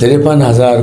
53,000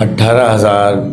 18,000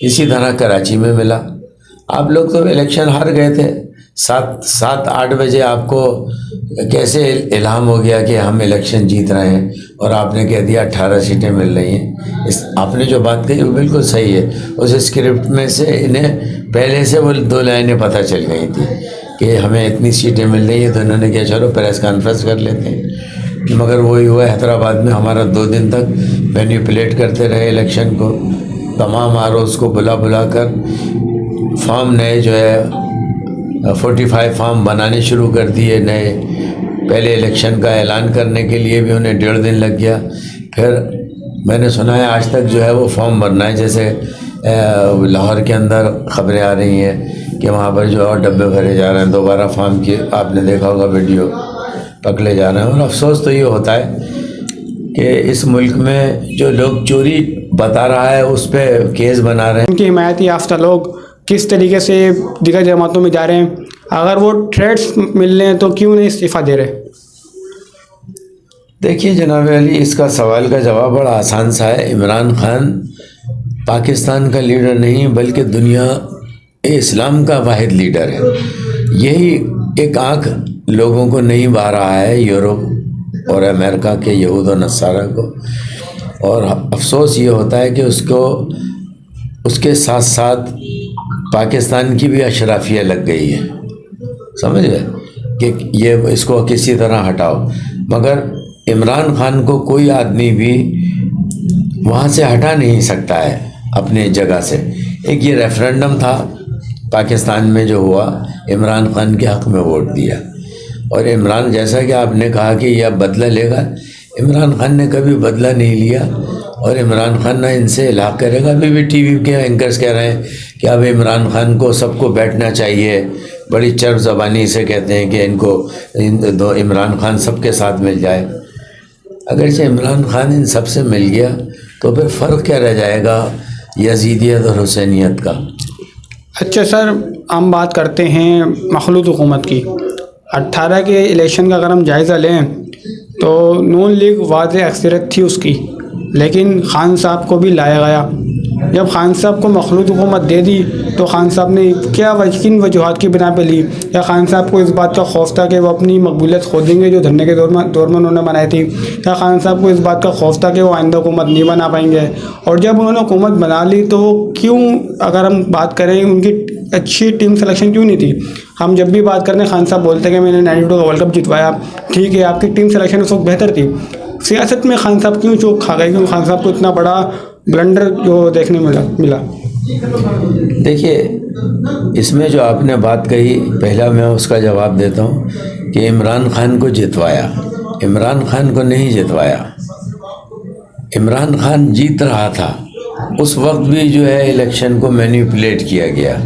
اسی طرح کراچی میں ملا. آپ لوگ تو الیکشن ہار گئے تھے. 7-8 بجے آپ کو کیسے الہام ہو گیا کہ ہم الیکشن جیت رہے ہیں اور آپ نے کہہ دیا 18 سیٹیں مل رہی ہیں. آپ نے جو بات کہی وہ بالکل صحیح ہے. اس اسکرپٹ میں سے انہیں پہلے سے وہ 2 لائنیں پتہ چل گئی تھی کہ ہمیں اتنی سیٹیں مل رہی ہیں, تو انہوں نے کہا چلو پریس کانفرنس کر لیتے ہیں. مگر وہی ہوا, حیدرآباد میں ہمارا 2 دن تک مینیپولیٹ کرتے رہے الیکشن کو. تمام ROs کو بلا کر فارم نئے جو ہے 45 فارم بنانے شروع کر دیے نئے. پہلے الیکشن کا اعلان کرنے کے لیے بھی انہیں 1.5 دن لگ گیا. پھر میں نے سنا ہے آج تک جو ہے وہ فارم بھرنا ہے. جیسے لاہور کے اندر خبریں آ رہی ہیں کہ وہاں پر جو اور ڈبے بھرے جا رہے ہیں, دوبارہ فارم کی آپ نے دیکھا ہوگا ویڈیو پکڑے جا رہے ہیں. اور افسوس تو یہ ہوتا ہے کہ اس ملک میں جو لوگ چوری بتا رہا ہے اس پہ کیس بنا رہے ہیں. ان کی حمایت یافتہ لوگ کس طریقے سے دیگر جماعتوں میں جا رہے ہیں, اگر وہ تھریٹس مل رہے ہیں تو کیوں نہیں استعفیٰ دے رہے؟ دیکھیے جناب علی, اس کا سوال کا جواب بڑا آسان سا ہے. عمران خان پاکستان کا لیڈر نہیں بلکہ دنیا اسلام کا واحد لیڈر ہے. یہی ایک آنکھ لوگوں کو نہیں بہا رہا ہے, یورپ اور امریکہ کے یہود و نصارہ کو. اور افسوس یہ ہوتا ہے کہ اس کے ساتھ ساتھ پاکستان کی بھی اشرافیہ لگ گئی ہے, سمجھ گئے, کہ یہ اس کو کسی طرح ہٹاؤ. مگر عمران خان کو کوئی آدمی بھی وہاں سے ہٹا نہیں سکتا ہے اپنے جگہ سے. ایک یہ ریفرنڈم تھا پاکستان میں جو ہوا, عمران خان کے حق میں ووٹ دیا. اور عمران, جیسا کہ آپ نے کہا کہ یہ اب بدلہ لے گا, عمران خان نے کبھی بدلہ نہیں لیا. اور عمران خان نہ ان سے الحاق کرے گا. ابھی بھی ٹی وی کے اینکرز کہہ رہے ہیں کہ اب عمران خان کو سب کو بیٹھنا چاہیے, بڑی چرب زبانی سے کہتے ہیں کہ ان کو عمران خان سب کے ساتھ مل جائے. اگرچہ عمران خان ان سب سے مل گیا تو پھر فرق کیا رہ جائے گا یزیدیت اور حسینیت کا. اچھا سر, ہم بات کرتے ہیں مخلوط حکومت کی. 18 کے الیکشن کا اگر ہم جائزہ لیں تو نون لیگ واضح اکثریت تھی اس کی, لیکن خان صاحب کو بھی لایا گیا. جب خان صاحب کو مخلوط حکومت دے دی تو خان صاحب نے کن وجوہات کی بنا پہ لی؟ یا خان صاحب کو اس بات کا خوف تھا کہ وہ اپنی مقبولیت کھو دیں گے جو دھرنے کے دور میں انہوں نے بنائی تھی؟ یا خان صاحب کو اس بات کا خوف تھا کہ وہ آئندہ حکومت نہیں بنا پائیں گے؟ اور جب انہوں نے حکومت بنا لی تو کیوں, اگر ہم بات کریں, ان کی اچھی ٹیم سلیکشن کیوں نہیں تھی؟ ہم جب بھی بات کرتے ہیں خان صاحب بولتے ہیں کہ میں نے 92 کا ورلڈ کپ جتوایا, ٹھیک ہے آپ کی ٹیم سلیکشن اس وقت بہتر تھی. سیاست میں خان صاحب کیوں چوک کھا گئے, کیوں خان صاحب کو اتنا بڑا بلنڈر جو دیکھنے ملا؟ دیکھیے, اس میں جو آپ نے بات کہی, پہلا میں اس کا جواب دیتا ہوں کہ عمران خان کو جتوایا. عمران خان کو نہیں جتوایا. عمران خان جیت رہا تھا, اس وقت بھی جو ہے الیکشن کو مینیپولیٹ کیا گیا.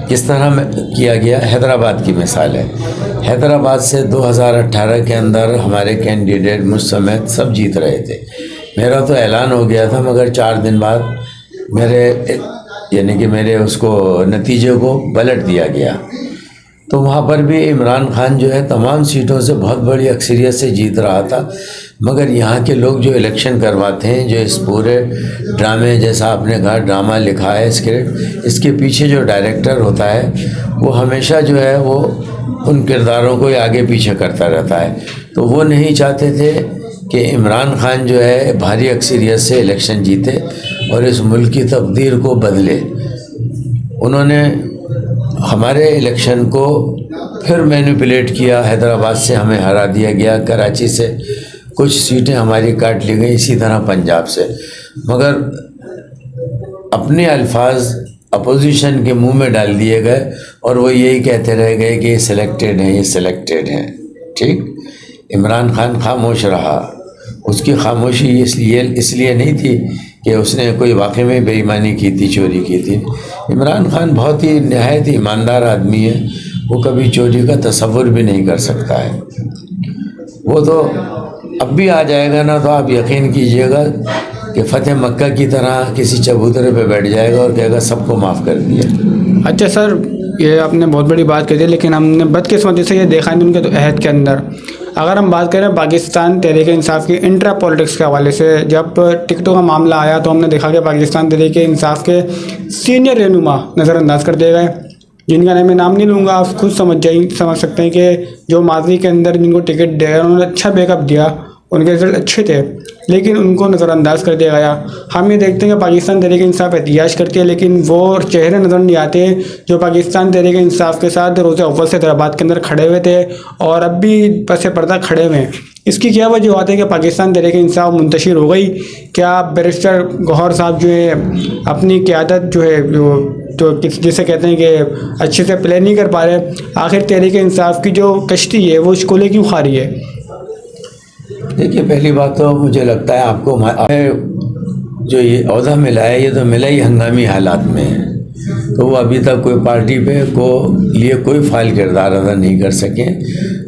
کس طرح کیا گیا؟ حیدرآباد کی مثال ہے. حیدرآباد سے 2018 کے اندر ہمارے کینڈیڈیٹ مجھ سمیت سب جیت رہے تھے. میرا تو اعلان ہو گیا تھا, مگر 4 دن بعد میرے اس کو نتیجے کو پلٹ دیا گیا. تو وہاں پر بھی عمران خان جو ہے تمام سیٹوں سے بہت بڑی اکثریت سے جیت رہا تھا. مگر یہاں کے لوگ جو الیکشن کرواتے ہیں, جو اس پورے ڈرامے, جیسا آپ نے کہا ڈرامہ لکھا ہے اسکرپٹ, اس کے پیچھے جو ڈائریکٹر ہوتا ہے وہ ہمیشہ جو ہے وہ ان کرداروں کو آگے پیچھے کرتا رہتا ہے. تو وہ نہیں چاہتے تھے کہ عمران خان جو ہے بھاری اکثریت سے الیکشن جیتے اور اس ملک کی تقدیر کو بدلے. انہوں نے ہمارے الیکشن کو پھر مینیپولیٹ کیا. حیدرآباد سے ہمیں ہرا دیا گیا, کراچی سے کچھ سیٹیں ہماری کاٹ لی گئی, اسی طرح پنجاب سے. مگر اپنے الفاظ اپوزیشن کے منہ میں ڈال دیے گئے اور وہ یہی کہتے رہ گئے کہ یہ سلیکٹڈ ہیں, یہ سلیکٹڈ ہیں. ٹھیک, عمران خان خاموش رہا. اس کی خاموشی اس لیے نہیں تھی کہ اس نے کوئی واقعے میں بے ایمانی کی تھی, چوری کی تھی. عمران خان بہت ہی نہایت ایماندار آدمی ہے, وہ کبھی چوری کا تصور بھی نہیں کر سکتا ہے. وہ تو اب بھی آ جائے گا نا, تو آپ یقین کیجئے گا کہ فتح مکہ کی طرح کسی چبوترے پہ بیٹھ جائے گا اور کہے گا سب کو معاف کر دیا. اچھا سر, یہ آپ نے بہت بڑی بات کہی تھی, لیکن ہم نے بدقسمتی سے یہ دیکھا نہیں ان کے عہد کے اندر. اگر ہم بات کریں پاکستان تحریک انصاف کی انٹرا پولیٹکس کے حوالے سے، جب ٹکٹوں کا معاملہ آیا تو ہم نے دیکھا کہ پاکستان تحریک انصاف کے سینئر رہنما نظر انداز کر دیے گئے، جن کا میں نام نہیں لوں گا، آپ خود سمجھ سکتے ہیں کہ جو ماضی کے اندر جن کو ٹکٹ دیا انہوں نے اچھا بیک اپ دیا، ان کے رزلٹ اچھے تھے، لیکن ان کو نظر انداز کر دیا گیا۔ ہم یہ دیکھتے ہیں کہ پاکستان تحریک انصاف احتجاج کرتی ہے، لیکن وہ چہرے نظر نہیں آتے جو پاکستان تحریک انصاف کے ساتھ روز اول سے حیدرآباد کے اندر کھڑے ہوئے تھے اور اب بھی پس پردہ کھڑے ہوئے ہیں۔ اس کی کیا وجوہات ہے کہ پاکستان تحریک انصاف منتشر ہو گئی؟ کیا بیرسٹر گوہر صاحب جو ہے اپنی قیادت جو ہے تو جسے کہتے ہیں کہ اچھے سے پلے نہیں کر پا رہے؟ آخر تحریک انصاف کی جو کشتی ہے وہ شکولے کیوں کھا رہی ہے؟ دیکھیے، پہلی بات تو مجھے لگتا ہے آپ کو جو یہ عہدہ ملا ہے یہ تو ملا ہی ہنگامی حالات میں ہے، تو وہ ابھی تک کوئی پارٹی پہ لیے کوئی فعال کردار ادا نہیں کر سکے،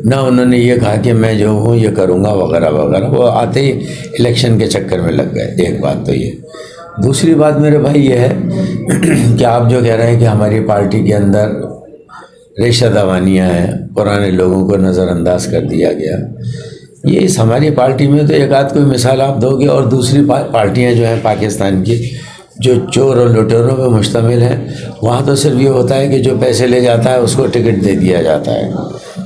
نہ انہوں نے یہ کہا کہ میں جو ہوں یہ کروں گا وغیرہ وغیرہ، وہ آتے ہی الیکشن کے چکر میں لگ گئے۔ ایک بات تو یہ، دوسری بات میرے بھائی یہ ہے کہ آپ جو کہہ رہے ہیں کہ ہماری پارٹی کے اندر ریشہ دوانیاں ہیں، پرانے لوگوں کو نظر انداز کر دیا گیا، یہ اس ہماری پارٹی میں تو ایک آدھ کوئی مثال آپ دو گے، اور دوسری پارٹیاں جو ہیں پاکستان کی جو چور اور لٹوروں پہ مشتمل ہیں، وہاں تو صرف یہ ہوتا ہے کہ جو پیسے لے جاتا ہے اس کو ٹکٹ دے دیا جاتا ہے،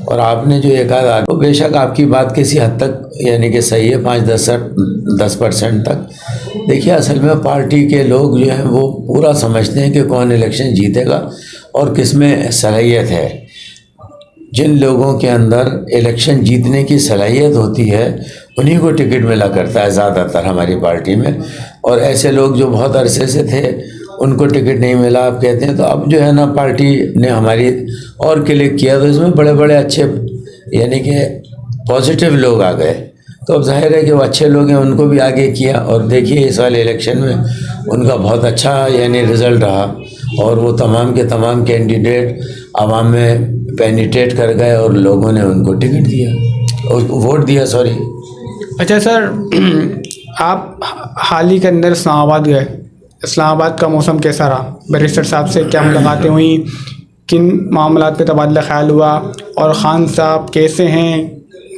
اور آپ نے جو ایک آدھ بے شک آپ کی بات کسی حد تک یعنی کہ صحیح ہے، 5-10% تک۔ دیکھیے، اصل میں پارٹی کے لوگ جو ہیں وہ پورا سمجھتے ہیں کہ کون الیکشن جیتے گا اور کس میں صلاحیت ہے۔ جن لوگوں کے اندر الیکشن جیتنے کی صلاحیت ہوتی ہے انہی کو ٹکٹ ملا کرتا ہے زیادہ تر ہماری پارٹی میں، اور ایسے لوگ جو بہت عرصے سے تھے ان کو ٹکٹ نہیں ملا آپ کہتے ہیں، تو اب جو ہے نا پارٹی نے ہماری اور کلک کیا تو اس میں بڑے بڑے اچھے یعنی کہ پازیٹیو لوگ آ گئے، تو اب ظاہر ہے کہ وہ اچھے لوگ ہیں ان کو بھی آگے کیا، اور دیکھیے اس والے الیکشن میں ان کا بہت اچھا یعنی رزلٹ رہا، اور وہ تمام کے تمام کینڈیڈیٹ عوام میں پینیٹریٹ کر گئے اور لوگوں نے ان کو ٹکٹ دیا، ووٹ دیا سوری۔ اچھا سر، آپ حال ہی کے اندر اسلام آباد گئے، اسلام آباد کا موسم کیسا رہا؟ بیرسٹر صاحب سے کیا ملاقاتیں ہوئیں؟ کن معاملات پہ تبادلہ خیال ہوا؟ اور خان صاحب کیسے ہیں؟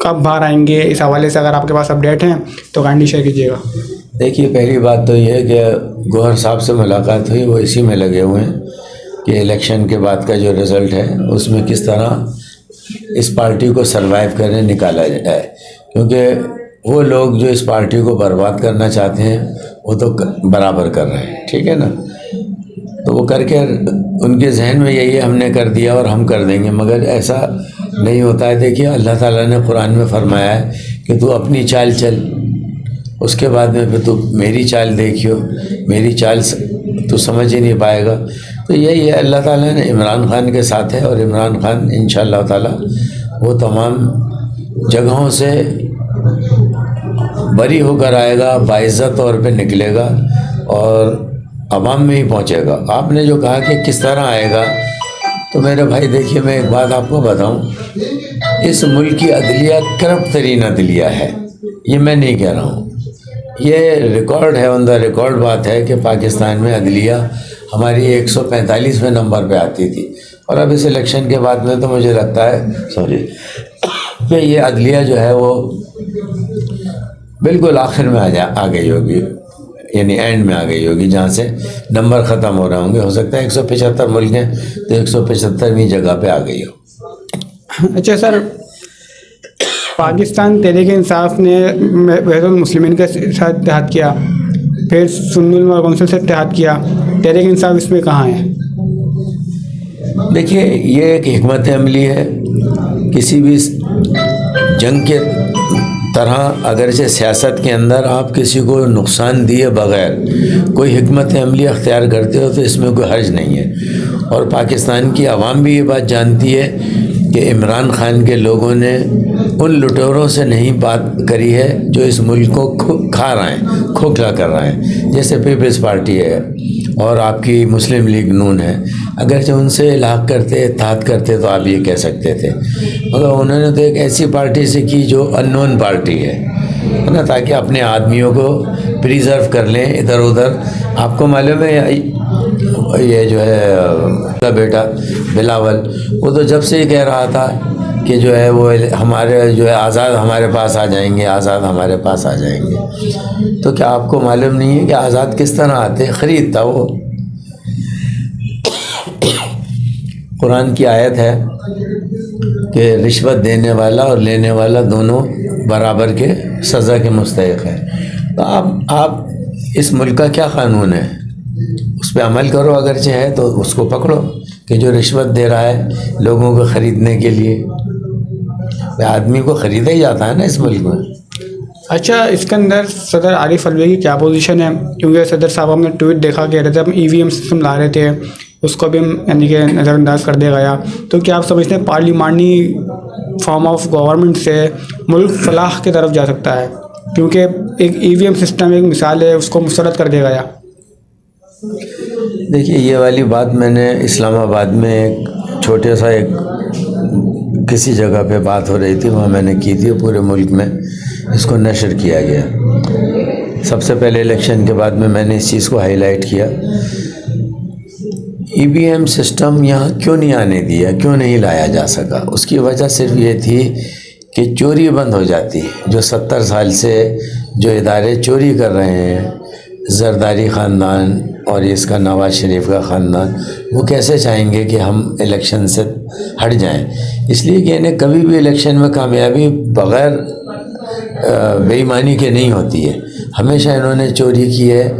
کب باہر آئیں گے؟ اس حوالے سے اگر آپ کے پاس اپڈیٹ ہیں تو کائنڈلی شیئر کیجیے گا۔ دیکھیے، پہلی بات تو یہ ہے کہ گوہر صاحب سے ملاقات ہوئی، وہ اسی میں لگے ہوئے ہیں کہ الیکشن کے بعد کا جو رزلٹ ہے اس میں کس طرح اس پارٹی کو سروائیو کرنے نکالا جائے، کیونکہ وہ لوگ جو اس پارٹی کو برباد کرنا چاہتے ہیں وہ تو برابر کر رہے ہیں، ٹھیک ہے نا، تو وہ کر کے ان کے ذہن میں یہی ہم نے کر دیا اور ہم کر دیں گے، مگر ایسا نہیں ہوتا ہے۔ دیکھیے، اللہ تعالیٰ نے قرآن میں فرمایا ہے کہ تو اپنی چال چل، اس کے بعد میں پھر تو میری چال دیکھیو، میری چال تو سمجھ ہی نہیں پائے گا۔ تو یہی ہے، اللہ تعالیٰ نے عمران خان کے ساتھ ہے، اور عمران خان انشاءاللہ تعالیٰ وہ تمام جگہوں سے بری ہو کر آئے گا، باعزت طور پہ نکلے گا اور عوام میں ہی پہنچے گا۔ آپ نے جو کہا کہ کس طرح آئے گا، تو میرے بھائی دیکھیے، میں ایک بات آپ کو بتاؤں، اس ملک کی عدلیہ کرپٹ ترین عدلیہ ہے، یہ میں نہیں کہہ رہا ہوں، یہ ریکارڈ ہے، آن دا ریکارڈ بات ہے کہ پاکستان میں عدلیہ ہماری 145ویں نمبر پہ آتی تھی، اور اب اس الیکشن کے بعد میں تو مجھے لگتا ہے کہ یہ عدلیہ جو ہے وہ بالکل آخر میں آ گئی ہوگی، یعنی اینڈ میں آ گئی ہوگی، جہاں سے نمبر ختم ہو رہے ہوں گے۔ ہو سکتا ہے 175 ملک ہیں تو 175ویں جگہ پہ آ گئی ہو۔ اچھا سر، پاکستان تحریک انصاف نے بحث المسلمین کے ساتھ اتحاد کیا، پھر سنی علماء کونسل سے اتحاد کیا، تحریک انصاف اس میں کہاں ہے؟ دیکھیے، یہ ایک حکمت عملی ہے، کسی بھی جنگ کے طرح اگرچہ سیاست کے اندر آپ کسی کو نقصان دیے بغیر کوئی حکمت عملی اختیار کرتے ہو تو اس میں کوئی حرج نہیں ہے، اور پاکستان کی عوام بھی یہ بات جانتی ہے کہ عمران خان کے لوگوں نے ان لٹوروں سے نہیں بات کری ہے جو اس ملک کو کھا رہے ہیں، کھوکھلا کر رہے ہیں، جیسے پیپلز پارٹی ہے اور آپ کی مسلم لیگ نون ہے۔ اگرچہ ان سے الحاق کرتے، اتحاد کرتے تو آپ یہ کہہ سکتے تھے، مگر انہوں نے تو ایک ایسی پارٹی سے کی جو ان نون پارٹی ہے نا، تاکہ اپنے آدمیوں کو پریزرو کر لیں ادھر ادھر۔ آپ کو معلوم ہے یہ جو ہے بیٹا بلاول، وہ تو جب سے ہی کہہ رہا تھا کہ جو ہے وہ ہمارے جو ہے آزاد ہمارے پاس آ جائیں گے، آزاد ہمارے پاس آ جائیں گے. تو کیا آپ کو معلوم نہیں ہے کہ آزاد کس طرح آتے؟ خرید تھا وہ. قرآن کی آیت ہے کہ رشوت دینے والا اور لینے والا دونوں برابر کے سزا کے مستحق ہیں. تو آپ اس ملک کا کیا قانون ہے اس پہ عمل کرو، اگرچہ ہے تو اس کو پکڑو کہ جو رشوت دے رہا ہے لوگوں کو خریدنے کے لیے. آدمی کو خریدا ہی جاتا ہے نا اس ملک میں. اچھا، اس کے اندر صدر عارف الوی کی کیا پوزیشن ہے؟ کیونکہ صدر صاحب ہم نے ٹویٹ دیکھا کہہ رہے تھے ہم EVM سسٹم لا رہے تھے، اس کو بھی یعنی کہ نظر انداز کر دیا گیا. تو کیا آپ سمجھتے ہیں پارلیمانی فارم آف گورنمنٹ سے ملک فلاح کی طرف جا سکتا ہے؟ کیونکہ ایک EVM سسٹم ایک مثال ہے، اس کو مسترد کر دیا گیا. دیکھیے یہ والی بات میں نے اسلام آباد میں ایک چھوٹے سا ایک کسی جگہ پہ بات ہو رہی تھی، وہاں میں نے کی تھی. پورے ملک میں اس کو نشر کیا گیا. سب سے پہلے الیکشن کے بعد میں نے اس چیز کو ہائی لائٹ کیا. EVM سسٹم یہاں کیوں نہیں آنے دیا، کیوں نہیں لایا جا سکا؟ اس کی وجہ صرف یہ تھی کہ چوری بند ہو جاتی. جو 70 سال سے جو ادارے چوری کر رہے ہیں، زرداری خاندان اور اس کا نواز شریف کا خاندان، وہ کیسے چاہیں گے کہ ہم الیکشن سے ہٹ جائیں؟ اس لیے کہ انہیں کبھی بھی الیکشن میں کامیابی بغیر بے ایمانی کے نہیں ہوتی ہے. ہمیشہ انہوں نے چوری کی ہے،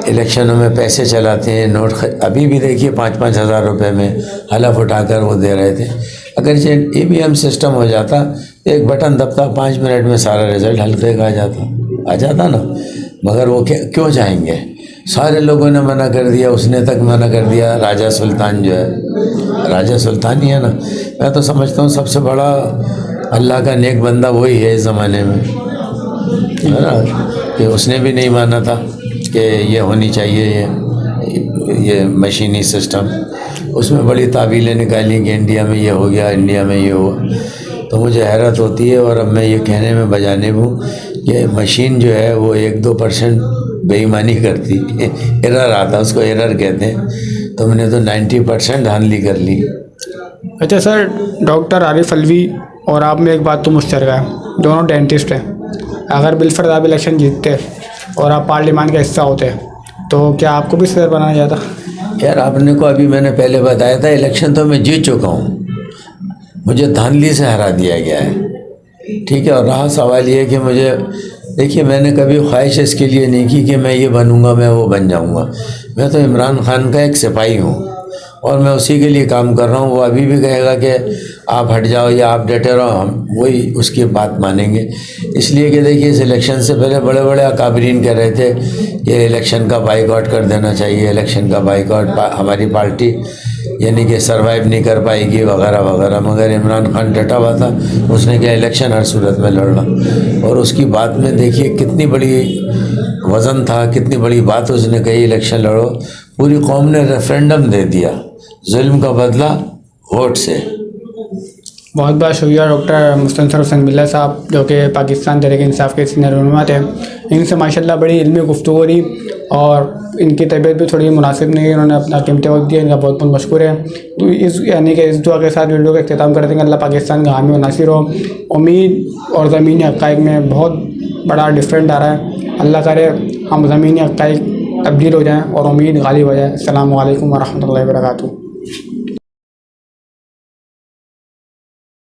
الیکشنوں میں پیسے چلاتے ہیں، نوٹ ابھی بھی دیکھیے 5-5 ہزار روپے میں حلف اٹھا کر وہ دے رہے تھے. اگر یہ EVM سسٹم ہو جاتا، ایک بٹن دبتا 5 منٹ میں سارا رزلٹ حلقے کا آ جاتا نا. مگر وہ کیوں چاہیں گے؟ سارے لوگوں نے منع کر دیا، اس نے تک منع کر دیا. راجہ سلطان جو ہے، راجہ سلطان ہی ہے نا. میں تو سمجھتا ہوں سب سے بڑا اللہ کا نیک بندہ وہی ہے اس زمانے میں، ہے نا. کہ اس نے بھی نہیں مانا تھا کہ یہ ہونی چاہیے یہ مشینی سسٹم. اس میں بڑی تعویلیں نکالی کہ انڈیا میں یہ ہو گیا، انڈیا میں یہ ہوا. تو مجھے حیرت ہوتی ہے. اور اب میں یہ کہنے میں بجانب ہوں کہ مشین جو ہے وہ 1-2% بے ایمانی کرتی، ایرر آتا، اس کو ایرر کہتے ہیں. تو میں نے تو 90% دھاندلی کر لی. اچھا سر، ڈاکٹر عارف الوی اور آپ میں ایک بات تو مشترکہ ہے، دونوں ڈینٹسٹ ہیں. اگر بالفرض آپ الیکشن جیتتے اور آپ پارلیمان کا حصہ ہوتے تو کیا آپ کو بھی صدر بنایا جاتا؟ یار آپ نے کو ابھی میں نے پہلے بتایا تھا، الیکشن تو میں جیت چکا ہوں، مجھے دھاندلی سے ہرا دیا گیا ہے. ٹھیک ہے. اور رہا سوال یہ کہ مجھے دیکھیے میں نے کبھی خواہش اس کے لیے نہیں کی کہ میں یہ بنوں گا، میں وہ بن جاؤں گا. میں تو عمران خان کا ایک سپاہی ہوں اور میں اسی کے لیے کام کر رہا ہوں. وہ ابھی بھی کہے گا کہ آپ ہٹ جاؤ یا آپ ڈٹے رہو، ہم وہی اس کی بات مانیں گے. اس لیے کہ دیکھیے اس الیکشن سے پہلے بڑے بڑے اکابرین کہہ رہے تھے کہ الیکشن کا بائیکاٹ کر دینا چاہیے، الیکشن کا بائیکاٹ، ہماری پارٹی یعنی کہ سروائیو نہیں کر پائے گی وغیرہ وغیرہ. مگر عمران خان ڈٹا ہوا تھا، اس نے کہا الیکشن ہر صورت میں لڑنا. اور اس کی بات میں دیکھیے کتنی بڑی وزن تھا، کتنی بڑی بات اس نے کہی، الیکشن لڑو. پوری قوم نے ریفرینڈم دے دیا، ظلم کا بدلہ ووٹ سے. بہت بہت شکریہ ڈاکٹر مستنصر حسین بلّہ صاحب، جو کہ پاکستان تحریک انصاف کے سینئر رہنما تھے. ان سے ماشاءاللہ بڑی علمی گفتگو رہی اور ان کی طبیعت بھی تھوڑی مناسب نہیں ہے، انہوں نے اپنا قیمتی وقت دیا، ان کا بہت بہت مشکور ہے. تو اس یعنی کہ اس دعا کے ساتھ ویڈیو کا اختتام کرتے ہیں کہ اللہ پاکستان کا حامی و ناصر ہو. امید اور زمینی حقائق میں بہت بڑا ڈفرینٹ آ رہا ہے. اللہ کرے ہم زمینی حقائق تبدیل ہو جائیں اور امید غالب ہو جائے. السلام علیکم ورحمۃ اللہ وبرکاتہ.